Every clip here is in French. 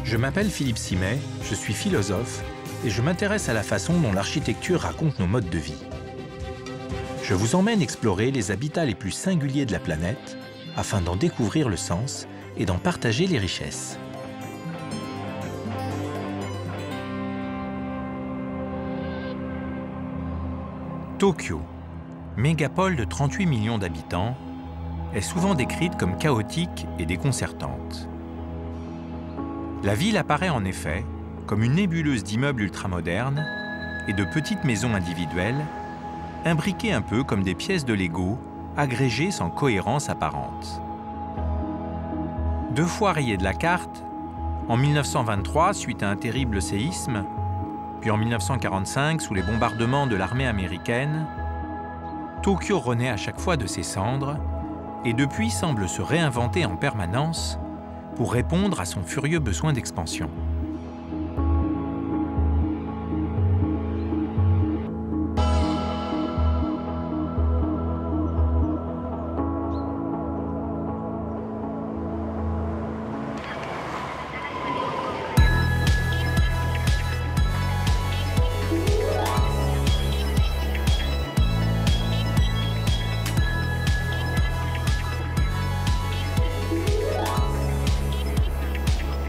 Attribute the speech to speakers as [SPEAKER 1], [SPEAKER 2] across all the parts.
[SPEAKER 1] Je m'appelle Philippe Simet, je suis philosophe et je m'intéresse à la façon dont l'architecture raconte nos modes de vie. Je vous emmène explorer les habitats les plus singuliers de la planète afin d'en découvrir le sens et d'en partager les richesses. Tokyo, mégapole de 38 millions d'habitants, est souvent décrite comme chaotique et déconcertante. La ville apparaît en effet comme une nébuleuse d'immeubles ultramodernes et de petites maisons individuelles, imbriquées un peu comme des pièces de Lego, agrégées sans cohérence apparente. 2 fois rayée de la carte, en 1923 suite à un terrible séisme, puis en 1945 sous les bombardements de l'armée américaine, Tokyo renaît à chaque fois de ses cendres et depuis semble se réinventer en permanence pour répondre à son furieux besoin d'expansion.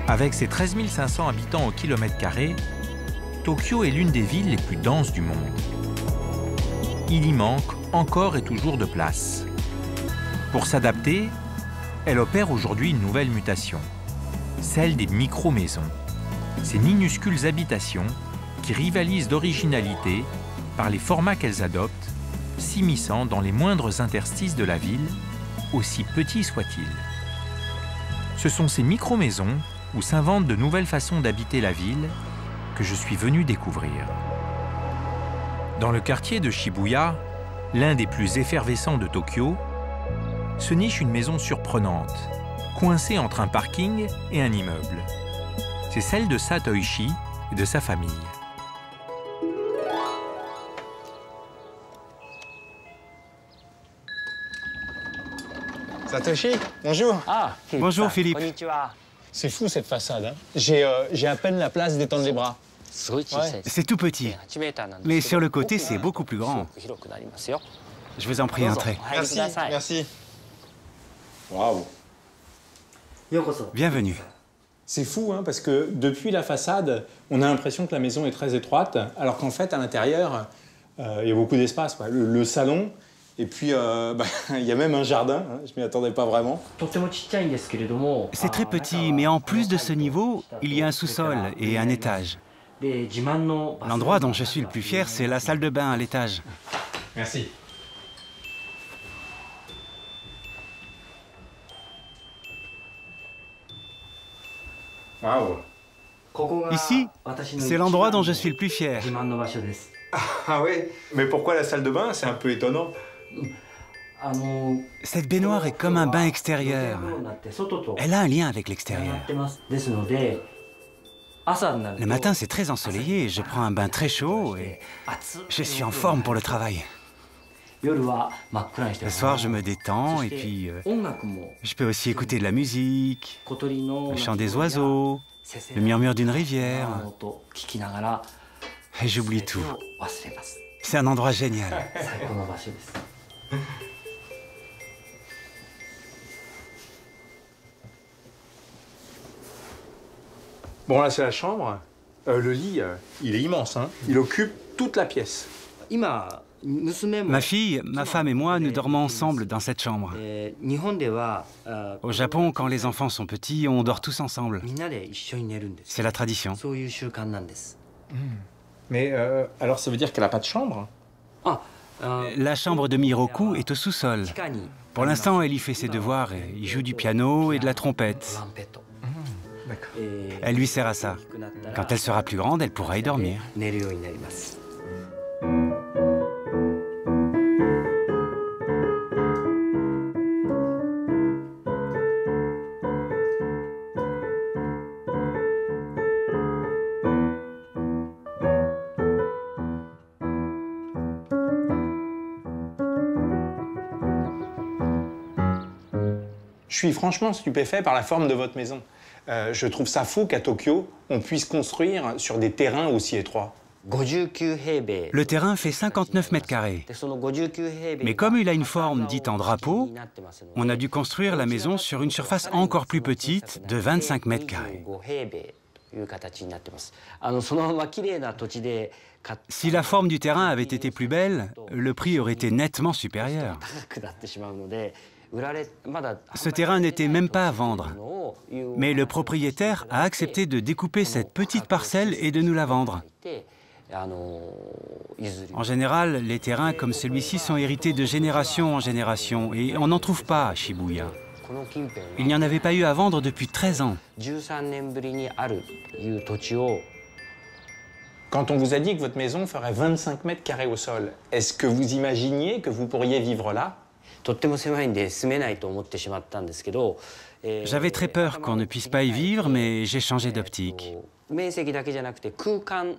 [SPEAKER 1] Avec ses 13 500 habitants au kilomètre carré, Tokyo est l'une des villes les plus denses du monde. Il y manque encore et toujours de place. Pour s'adapter, elle opère aujourd'hui une nouvelle mutation, celle des micro-maisons, ces minuscules habitations qui rivalisent d'originalité par les formats qu'elles adoptent, s'immisçant dans les moindres interstices de la ville, aussi petits soient-ils. Ce sont ces micro-maisons où s'inventent de nouvelles façons d'habiter la ville que je suis venu découvrir. Dans le quartier de Shibuya, l'un des plus effervescents de Tokyo, se niche une maison surprenante, coincée entre un parking et un immeuble. C'est celle de Satoshi et de sa famille.
[SPEAKER 2] Satoshi, bonjour.
[SPEAKER 3] Bonjour Philippe.
[SPEAKER 2] C'est fou cette façade. Hein. J'ai à peine la place d'étendre les bras.
[SPEAKER 3] Ouais. C'est tout petit, mais sur le côté, c'est beaucoup plus grand. Je vous en prie, entrez.
[SPEAKER 2] Merci, merci. Waouh.
[SPEAKER 3] Bienvenue.
[SPEAKER 2] C'est fou, hein, parce que depuis la façade, on a l'impression que la maison est très étroite, alors qu'en fait, à l'intérieur, il y a beaucoup d'espace. Le salon, et puis il y a même un jardin, hein, je m'y attendais pas vraiment.
[SPEAKER 3] C'est très petit, mais en plus de ce niveau, il y a un sous-sol et un étage. L'endroit dont je suis le plus fier, c'est la salle de bain à l'étage.
[SPEAKER 2] Merci. Waouh.
[SPEAKER 3] Ici, c'est l'endroit dont je suis le plus fier.
[SPEAKER 2] Ah ouais. Mais pourquoi la salle de bain? C'est un peu étonnant.
[SPEAKER 3] Cette baignoire est comme un bain extérieur. Elle a un lien avec l'extérieur. Le matin, c'est très ensoleillé, je prends un bain très chaud et je suis en forme pour le travail. Le soir, je me détends et puis je peux aussi écouter de la musique, le chant des oiseaux, le murmure d'une rivière. Et j'oublie tout. C'est un endroit génial.
[SPEAKER 2] Bon, là, c'est la chambre. Le lit, il est immense, hein. Il occupe toute la pièce.
[SPEAKER 3] Ma fille, ma femme et moi, nous dormons ensemble dans cette chambre. Au Japon, quand les enfants sont petits, on dort tous ensemble. C'est la tradition.
[SPEAKER 2] Mais alors, ça veut dire qu'elle n'a pas de chambre?
[SPEAKER 3] La chambre de Miroku est au sous-sol. Pour l'instant, elle y fait ses devoirs et y joue du piano et de la trompette. Elle lui sert à ça. Quand elle sera plus grande, elle pourra y dormir.
[SPEAKER 2] Je suis franchement stupéfait par la forme de votre maison. Je trouve ça fou qu'à Tokyo, on puisse construire sur des terrains aussi étroits.
[SPEAKER 3] Le terrain fait 59 mètres carrés. Mais comme il a une forme dite en drapeau, on a dû construire la maison sur une surface encore plus petite de 25 mètres carrés. Si la forme du terrain avait été plus belle, le prix aurait été nettement supérieur. Ce terrain n'était même pas à vendre. Mais le propriétaire a accepté de découper cette petite parcelle et de nous la vendre. En général, les terrains comme celui-ci sont hérités de génération en génération et on n'en trouve pas à Shibuya. Il n'y en avait pas eu à vendre depuis 13 ans.
[SPEAKER 2] Quand on vous a dit que votre maison ferait 25 mètres carrés au sol, est-ce que vous imaginiez que vous pourriez vivre là?
[SPEAKER 3] J'avais très peur qu'on ne puisse pas y vivre, mais j'ai changé d'optique.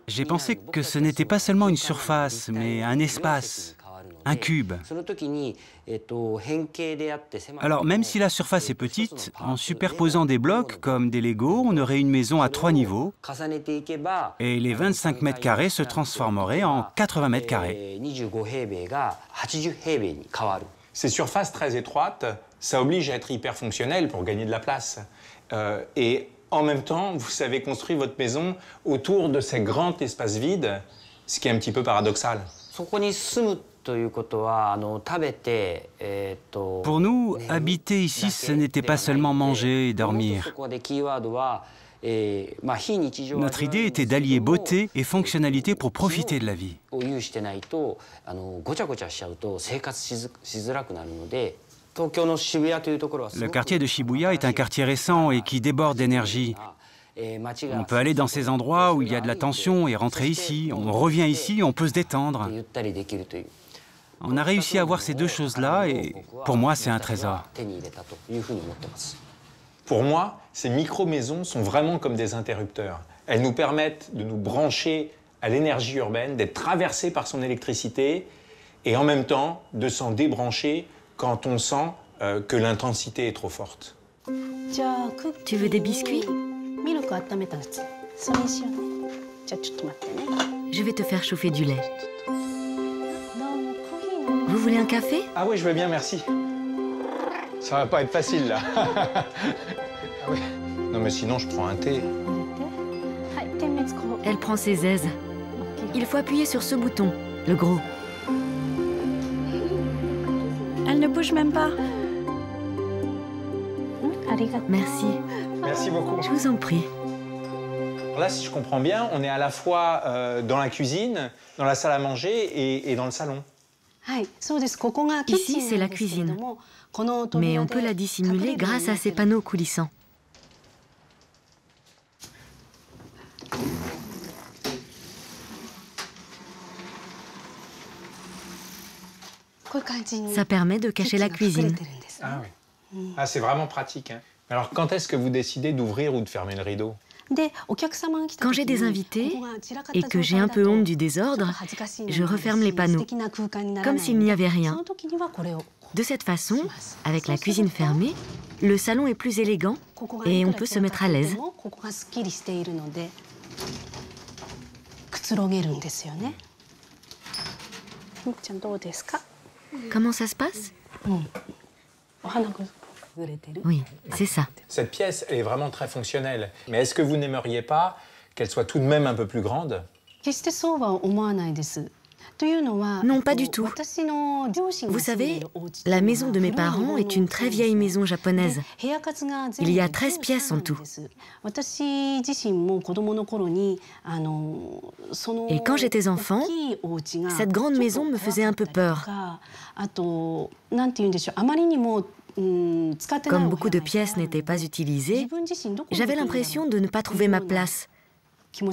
[SPEAKER 3] J'ai pensé que ce n'était pas seulement une surface, mais un espace, un cube. Alors, même si la surface est petite, en superposant des blocs comme des Legos, on aurait une maison à 3 niveaux et les 25 mètres carrés se transformeraient en 80 mètres carrés.
[SPEAKER 2] Ces surfaces très étroites, ça oblige à être hyper fonctionnel pour gagner de la place. Et en même temps, vous savez construire votre maison autour de ces grands espaces vides, ce qui est un petit peu paradoxal.
[SPEAKER 3] Pour nous, habiter ici, ce n'était pas seulement manger et dormir. Notre idée était d'allier beauté et fonctionnalité pour profiter de la vie. Le quartier de Shibuya est un quartier récent et qui déborde d'énergie. On peut aller dans ces endroits où il y a de la tension et rentrer ici. On revient ici, on peut se détendre. On a réussi à avoir ces deux choses-là et pour moi, c'est un trésor.
[SPEAKER 2] Pour moi, ces micro-maisons sont vraiment comme des interrupteurs. Elles nous permettent de nous brancher à l'énergie urbaine, d'être traversés par son électricité et en même temps de s'en débrancher quand on sent que l'intensité est trop forte.
[SPEAKER 4] Tu veux des biscuits? Je vais te faire chauffer du lait. Vous voulez un café?
[SPEAKER 2] Ah oui, je veux bien, merci. Ça va pas être facile, là. Ah oui. Non, mais sinon, je prends un thé.
[SPEAKER 4] Elle prend ses aises. Il faut appuyer sur ce bouton, le gros.
[SPEAKER 5] Elle ne bouge même pas.
[SPEAKER 4] Merci.
[SPEAKER 2] Merci beaucoup.
[SPEAKER 4] Je vous en prie.
[SPEAKER 2] Alors là, si je comprends bien, on est à la fois dans la cuisine, dans la salle à manger et dans le salon.
[SPEAKER 4] Ici, c'est la cuisine. Mais on peut la dissimuler grâce à ces panneaux coulissants. Ça permet de cacher la cuisine.
[SPEAKER 2] Ah oui. Ah, c'est vraiment pratique, hein. Alors, quand est-ce que vous décidez d'ouvrir ou de fermer le rideau?
[SPEAKER 4] Quand j'ai des invités et que j'ai un peu honte du désordre, je referme les panneaux, comme s'il n'y avait rien. De cette façon, avec la cuisine fermée, le salon est plus élégant et on peut se mettre à l'aise. Comment ça se passe? Oui, c'est ça.
[SPEAKER 2] Cette pièce, elle est vraiment très fonctionnelle. Mais est-ce que vous n'aimeriez pas qu'elle soit tout de même un peu plus grande?
[SPEAKER 4] Non, pas du tout. Vous savez, la maison de mes parents est une très vieille maison japonaise. Il y a 13 pièces en tout. Et quand j'étais enfant, cette grande maison me faisait un peu peur. Comme beaucoup de pièces n'étaient pas utilisées, j'avais l'impression de ne pas trouver ma place. C'est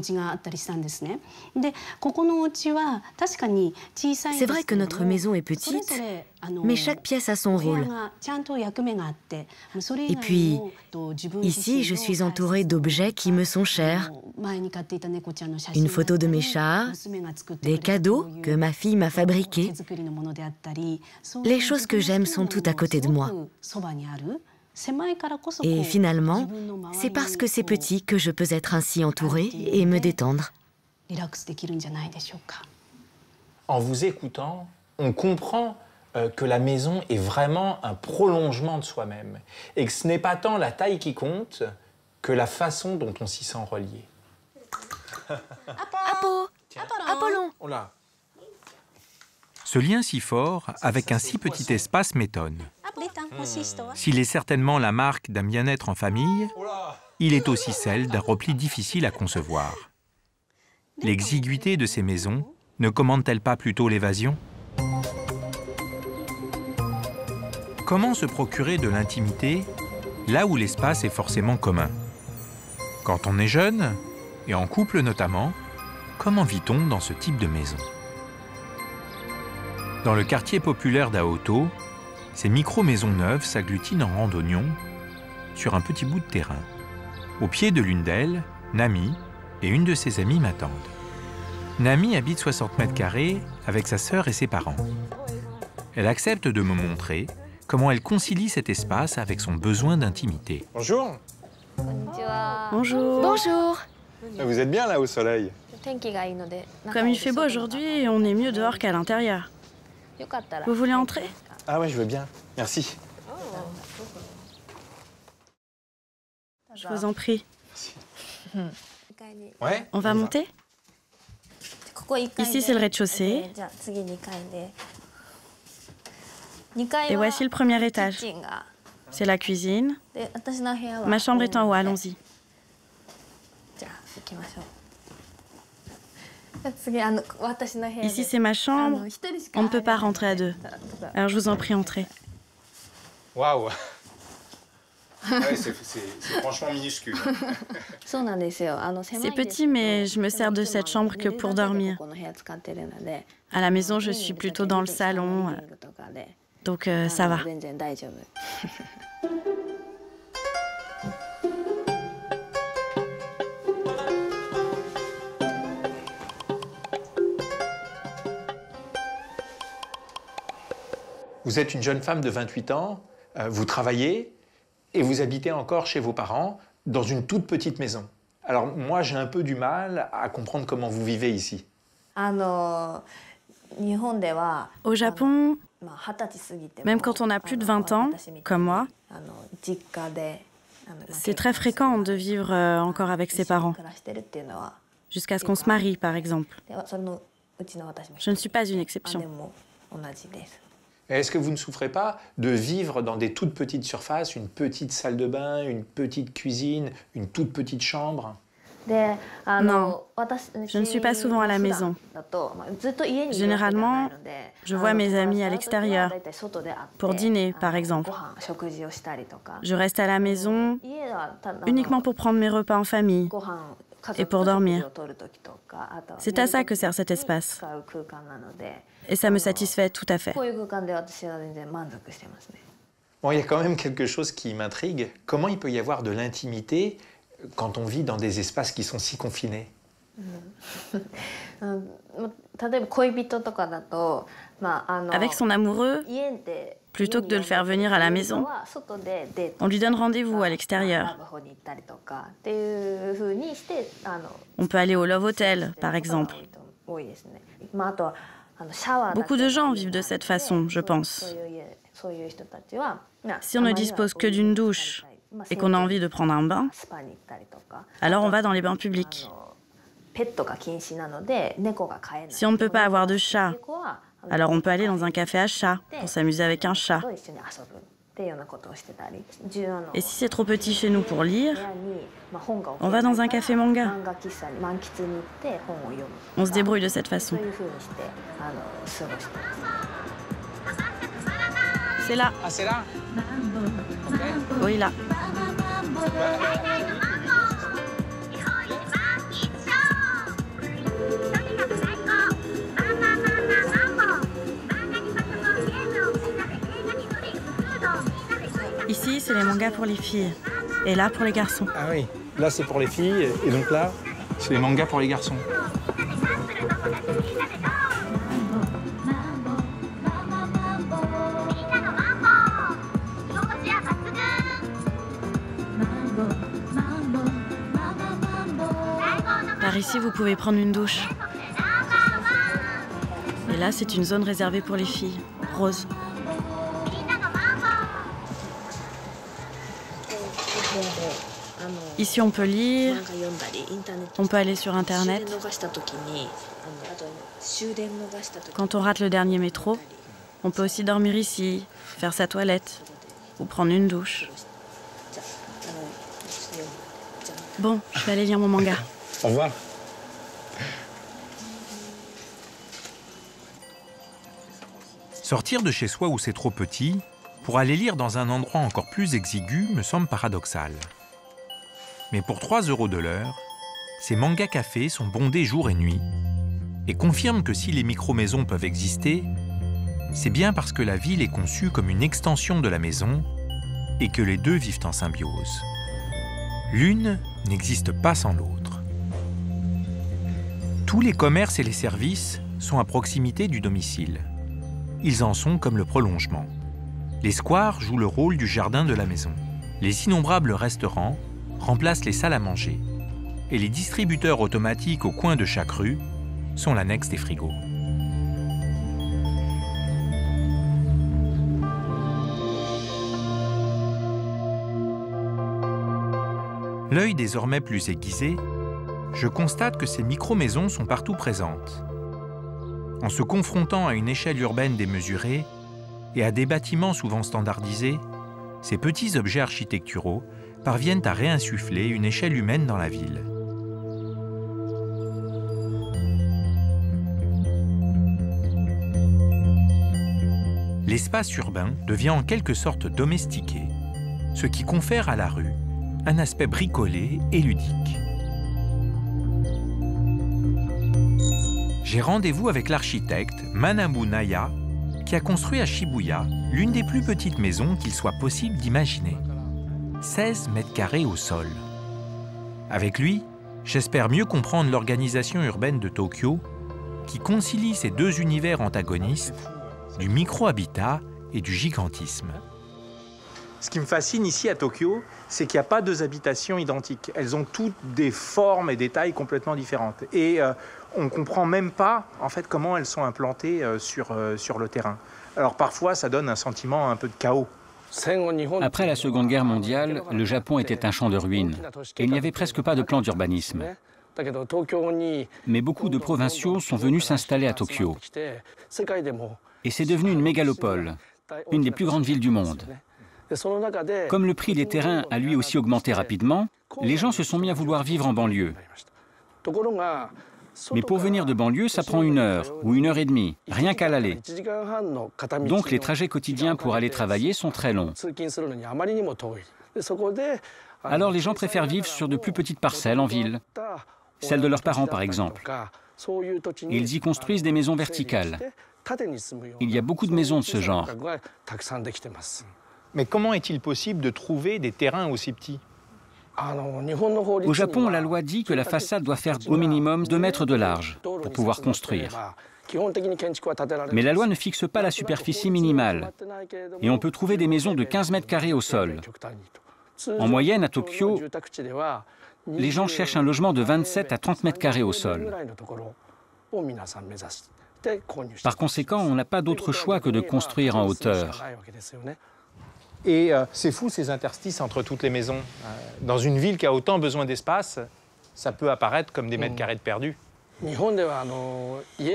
[SPEAKER 4] vrai que notre maison est petite, mais chaque pièce a son rôle. Et puis, ici, je suis entourée d'objets qui me sont chers. Une photo de mes chats, des cadeaux que ma fille m'a fabriqués. Les choses que j'aime sont toutes à côté de moi. Et finalement, c'est parce que c'est petit que je peux être ainsi entourée et me détendre.
[SPEAKER 1] En vous écoutant, on comprend que la maison est vraiment un prolongement de soi-même et que ce n'est pas tant la taille qui compte que la façon dont on s'y sent relié.
[SPEAKER 4] Apollon.
[SPEAKER 1] Oh là. Ce lien si fort, avec un si petit espace, m'étonne. S'il est certainement la marque d'un bien-être en famille, il est aussi celle d'un repli difficile à concevoir. L'exiguïté de ces maisons ne commande-t-elle pas plutôt l'évasion? Comment se procurer de l'intimité là où l'espace est forcément commun? Quand on est jeune, et en couple notamment, comment vit-on dans ce type de maison? Dans le quartier populaire d'Aoto, ces micro-maisons neuves s'agglutinent en rang d'oignons sur un petit bout de terrain. Au pied de l'une d'elles, Nami et une de ses amies m'attendent. Nami habite 60 mètres carrés avec sa sœur et ses parents. Elle accepte de me montrer comment elle concilie cet espace avec son besoin d'intimité.
[SPEAKER 2] Bonjour.
[SPEAKER 5] Bonjour.
[SPEAKER 4] Bonjour.
[SPEAKER 2] Vous êtes bien là au soleil?
[SPEAKER 5] Comme il fait beau aujourd'hui, on est mieux dehors qu'à l'intérieur. Vous voulez entrer?
[SPEAKER 2] Ah ouais, je veux bien. Merci.
[SPEAKER 5] Je vous en prie.
[SPEAKER 2] Ouais.
[SPEAKER 5] On va monter? Ici, c'est le rez-de-chaussée. Et voici le premier étage. C'est la cuisine. Ma chambre est en haut, allons-y. Ici, c'est ma chambre. On ne peut pas rentrer à deux. Alors, je vous en prie, entrez.
[SPEAKER 2] Waouh. Ouais, c'est franchement minuscule.
[SPEAKER 5] C'est petit, mais je me sers de cette chambre que pour dormir. À la maison, je suis plutôt dans le salon, donc ça va.
[SPEAKER 1] Vous êtes une jeune femme de 28 ans, vous travaillez et vous habitez encore chez vos parents dans une toute petite maison. Alors moi, j'ai un peu du mal à comprendre comment vous vivez ici.
[SPEAKER 5] Au Japon, même quand on a plus de 20 ans, comme moi, c'est très fréquent de vivre encore avec ses parents, jusqu'à ce qu'on se marie, par exemple. Je ne suis pas une exception.
[SPEAKER 1] Est-ce que vous ne souffrez pas de vivre dans des toutes petites surfaces, une petite salle de bain, une petite cuisine, une toute petite chambre?
[SPEAKER 5] Non, je ne suis pas souvent à la maison. Généralement, je vois mes amis à l'extérieur, pour dîner par exemple. Je reste à la maison uniquement pour prendre mes repas en famille et pour dormir. C'est à ça que sert cet espace. Et ça me satisfait tout à fait.
[SPEAKER 1] Bon, il y a quand même quelque chose qui m'intrigue. Comment il peut y avoir de l'intimité quand on vit dans des espaces qui sont si confinés?
[SPEAKER 5] Avec son amoureux, plutôt que de le faire venir à la maison, on lui donne rendez-vous à l'extérieur. On peut aller au Love Hotel, par exemple. Beaucoup de gens vivent de cette façon, je pense. Si on ne dispose que d'une douche et qu'on a envie de prendre un bain, alors on va dans les bains publics. Si on ne peut pas avoir de chat, alors on peut aller dans un café à chat pour s'amuser avec un chat. Et si c'est trop petit chez nous pour lire, on va dans un café manga. On se débrouille de cette façon. C'est là.
[SPEAKER 2] Ah, c'est là?
[SPEAKER 5] Oui, là. Ici, c'est les mangas pour les filles. Et là, pour les garçons.
[SPEAKER 2] Ah oui, là c'est pour les filles, et donc là, c'est les mangas pour les garçons.
[SPEAKER 5] Par ici, vous pouvez prendre une douche. Et là, c'est une zone réservée pour les filles, rose. Ici, on peut lire, on peut aller sur Internet. Quand on rate le dernier métro, on peut aussi dormir ici, faire sa toilette ou prendre une douche. Bon, je vais aller lire mon manga.
[SPEAKER 2] Au revoir.
[SPEAKER 1] Sortir de chez soi où c'est trop petit, pour aller lire dans un endroit encore plus exigu, me semble paradoxal. Mais pour 3 € de l'heure, ces manga cafés sont bondés jour et nuit et confirment que si les micro-maisons peuvent exister, c'est bien parce que la ville est conçue comme une extension de la maison et que les deux vivent en symbiose. L'une n'existe pas sans l'autre. Tous les commerces et les services sont à proximité du domicile. Ils en sont comme le prolongement. Les squares jouent le rôle du jardin de la maison. Les innombrables restaurants remplacent les salles à manger. Et les distributeurs automatiques au coin de chaque rue sont l'annexe des frigos. L'œil désormais plus aiguisé, je constate que ces micro-maisons sont partout présentes. En se confrontant à une échelle urbaine démesurée et à des bâtiments souvent standardisés, ces petits objets architecturaux parviennent à réinsuffler une échelle humaine dans la ville. L'espace urbain devient en quelque sorte domestiqué, ce qui confère à la rue un aspect bricolé et ludique. J'ai rendez-vous avec l'architecte Manabu Naya, qui a construit à Shibuya l'une des plus petites maisons qu'il soit possible d'imaginer. 16 mètres carrés au sol. Avec lui, j'espère mieux comprendre l'organisation urbaine de Tokyo, qui concilie ces deux univers antagonistes, du micro-habitat et du gigantisme.
[SPEAKER 2] Ce qui me fascine ici à Tokyo, c'est qu'il n'y a pas deux habitations identiques. Elles ont toutes des formes et des tailles complètement différentes. Et on ne comprend même pas en fait, comment elles sont implantées sur le terrain. Alors parfois, ça donne un sentiment un peu de chaos.
[SPEAKER 6] Après la Seconde Guerre mondiale, le Japon était un champ de ruines. Et il n'y avait presque pas de plan d'urbanisme. Mais beaucoup de provinciaux sont venus s'installer à Tokyo. Et c'est devenu une mégalopole, une des plus grandes villes du monde. Comme le prix des terrains a lui aussi augmenté rapidement, les gens se sont mis à vouloir vivre en banlieue. Mais pour venir de banlieue, ça prend 1 heure ou 1 heure et demie, rien qu'à l'aller. Donc les trajets quotidiens pour aller travailler sont très longs. Alors les gens préfèrent vivre sur de plus petites parcelles en ville, celles de leurs parents par exemple. Ils y construisent des maisons verticales. Il y a beaucoup de maisons de ce genre.
[SPEAKER 2] Mais comment est-il possible de trouver des terrains aussi petits ?
[SPEAKER 6] Au Japon, la loi dit que la façade doit faire au minimum 2 mètres de large pour pouvoir construire. Mais la loi ne fixe pas la superficie minimale. Et on peut trouver des maisons de 15 mètres carrés au sol. En moyenne, à Tokyo, les gens cherchent un logement de 27 à 30 mètres carrés au sol. Par conséquent, on n'a pas d'autre choix que de construire en hauteur.
[SPEAKER 2] Et c'est fou ces interstices entre toutes les maisons. Dans une ville qui a autant besoin d'espace, ça peut apparaître comme des mètres carrés de perdus.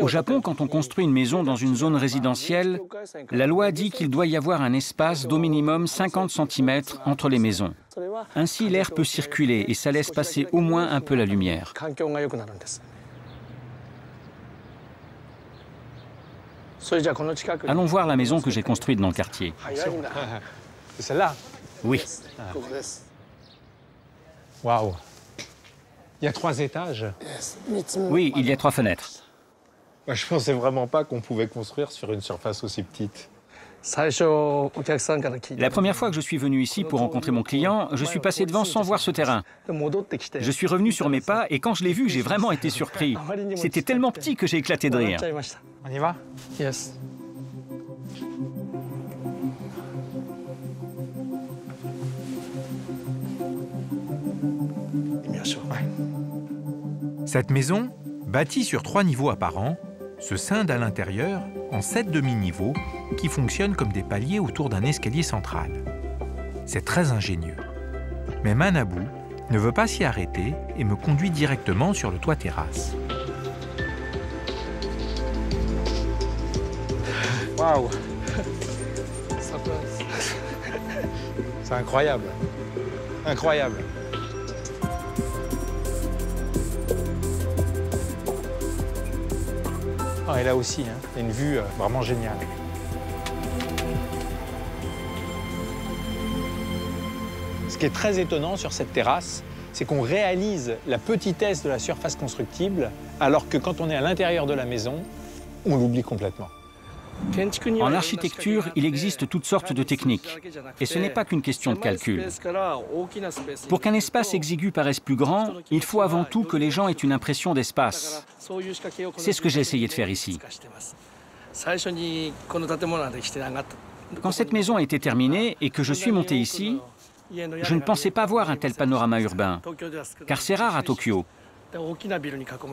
[SPEAKER 6] Au Japon, quand on construit une maison dans une zone résidentielle, la loi dit qu'il doit y avoir un espace d'au minimum 50 cm entre les maisons. Ainsi, l'air peut circuler et ça laisse passer au moins un peu la lumière. Allons voir la maison que j'ai construite dans le quartier.
[SPEAKER 2] C'est celle-là?
[SPEAKER 6] Oui.
[SPEAKER 2] Waouh! Il y a 3 étages?
[SPEAKER 6] Oui, il y a 3 fenêtres.
[SPEAKER 2] Moi, je ne pensais vraiment pas qu'on pouvait construire sur une surface aussi petite.
[SPEAKER 6] La première fois que je suis venu ici pour rencontrer mon client, je suis passé devant sans voir ce terrain. Je suis revenu sur mes pas et quand je l'ai vu, j'ai vraiment été surpris. C'était tellement petit que j'ai éclaté de rire.
[SPEAKER 2] On y va?
[SPEAKER 7] Yes.
[SPEAKER 1] Cette maison, bâtie sur 3 niveaux apparents, se scinde à l'intérieur en 7 demi-niveaux qui fonctionnent comme des paliers autour d'un escalier central. C'est très ingénieux. Mais Manabou ne veut pas s'y arrêter et me conduit directement sur le toit terrasse.
[SPEAKER 2] Waouh! C'est incroyable. Incroyable. Ah, et là aussi, hein, il y a une vue vraiment géniale. Ce qui est très étonnant sur cette terrasse, c'est qu'on réalise la petitesse de la surface constructible, alors que quand on est à l'intérieur de la maison, on l'oublie complètement.
[SPEAKER 6] En architecture, il existe toutes sortes de techniques. Et ce n'est pas qu'une question de calcul. Pour qu'un espace exigu paraisse plus grand, il faut avant tout que les gens aient une impression d'espace. C'est ce que j'ai essayé de faire ici. Quand cette maison a été terminée et que je suis monté ici, je ne pensais pas voir un tel panorama urbain, car c'est rare à Tokyo.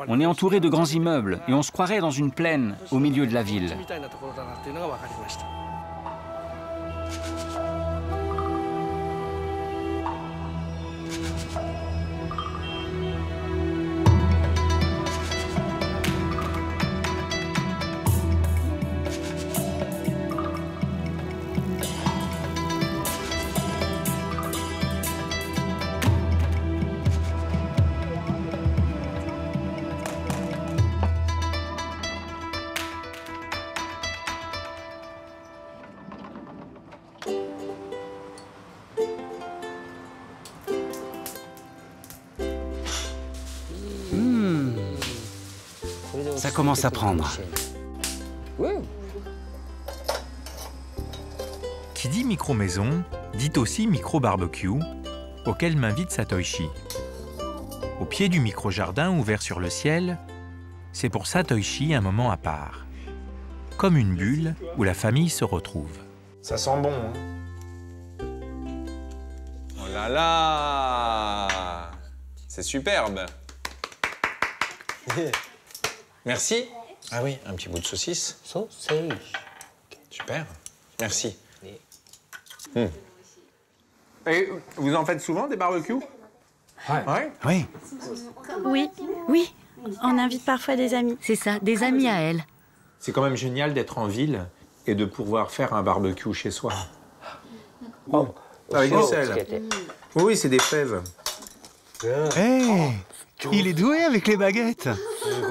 [SPEAKER 6] On est entouré de grands immeubles et on se croirait dans une plaine au milieu de la ville.
[SPEAKER 3] Ça commence à prendre.
[SPEAKER 1] Qui dit micro-maison, dit aussi micro-barbecue, auquel m'invite Satoshi. Au pied du micro-jardin ouvert sur le ciel, c'est pour Satoshi un moment à part. Comme une bulle où la famille se retrouve.
[SPEAKER 2] Ça sent bon, hein.
[SPEAKER 7] Oh là là! C'est superbe! Merci. Ah oui, un petit bout de saucisse. Super. Merci.
[SPEAKER 2] Et vous en faites souvent des barbecues? Ouais.
[SPEAKER 3] Oui.
[SPEAKER 5] Oui, oui. On invite parfois des amis.
[SPEAKER 4] C'est ça, des amis à elle.
[SPEAKER 2] C'est quand même génial d'être en ville et de pouvoir faire un barbecue chez soi. Oh, avec du sel. Oui, c'est des fèves.
[SPEAKER 3] Hé, il est doué avec les baguettes.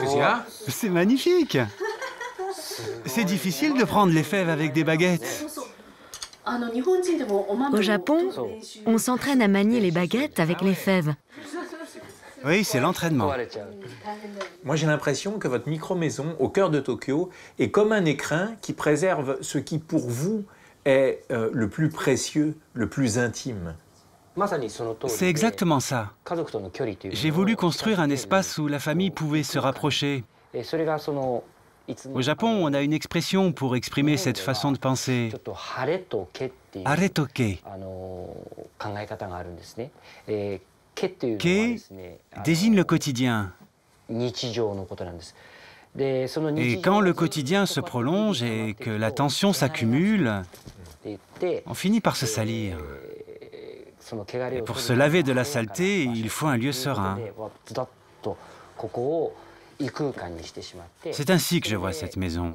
[SPEAKER 2] Qu'est-ce qu'il y a?
[SPEAKER 3] C'est magnifique. C'est difficile de prendre les fèves avec des baguettes.
[SPEAKER 4] Au Japon, on s'entraîne à manier les baguettes avec les fèves.
[SPEAKER 3] Oui, c'est l'entraînement.
[SPEAKER 2] Moi, j'ai l'impression que votre micro-maison, au cœur de Tokyo, est comme un écrin qui préserve ce qui, pour vous, est le plus précieux, le plus intime.
[SPEAKER 3] C'est exactement ça. J'ai voulu construire un espace où la famille pouvait se rapprocher. Au Japon, on a une expression pour exprimer cette façon de penser. Aretoke. Ke désigne le quotidien. Et quand le quotidien se prolonge et que la tension s'accumule, on finit par se salir. Et pour se laver de la saleté, il faut un lieu serein. C'est ainsi que je vois cette maison.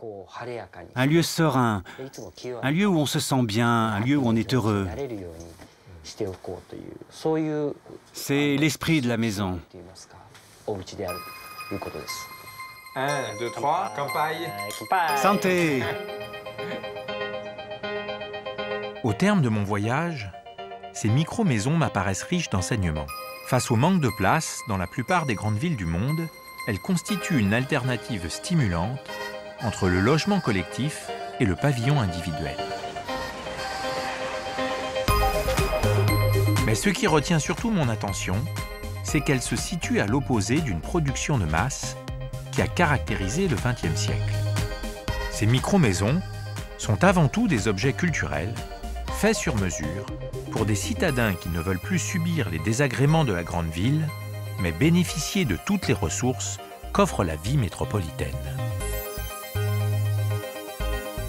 [SPEAKER 3] Un lieu serein, un lieu où on se sent bien, un lieu où on est heureux. C'est l'esprit de la maison.
[SPEAKER 7] 1, 2, 3, kanpai.
[SPEAKER 3] Santé!
[SPEAKER 1] Au terme de mon voyage, ces micro-maisons m'apparaissent riches d'enseignements. Face au manque de place dans la plupart des grandes villes du monde, elles constituent une alternative stimulante entre le logement collectif et le pavillon individuel. Mais ce qui retient surtout mon attention, c'est qu'elles se situent à l'opposé d'une production de masse qui a caractérisé le XXe siècle. Ces micro-maisons sont avant tout des objets culturels, faits sur mesure, pour des citadins qui ne veulent plus subir les désagréments de la grande ville, mais bénéficier de toutes les ressources qu'offre la vie métropolitaine.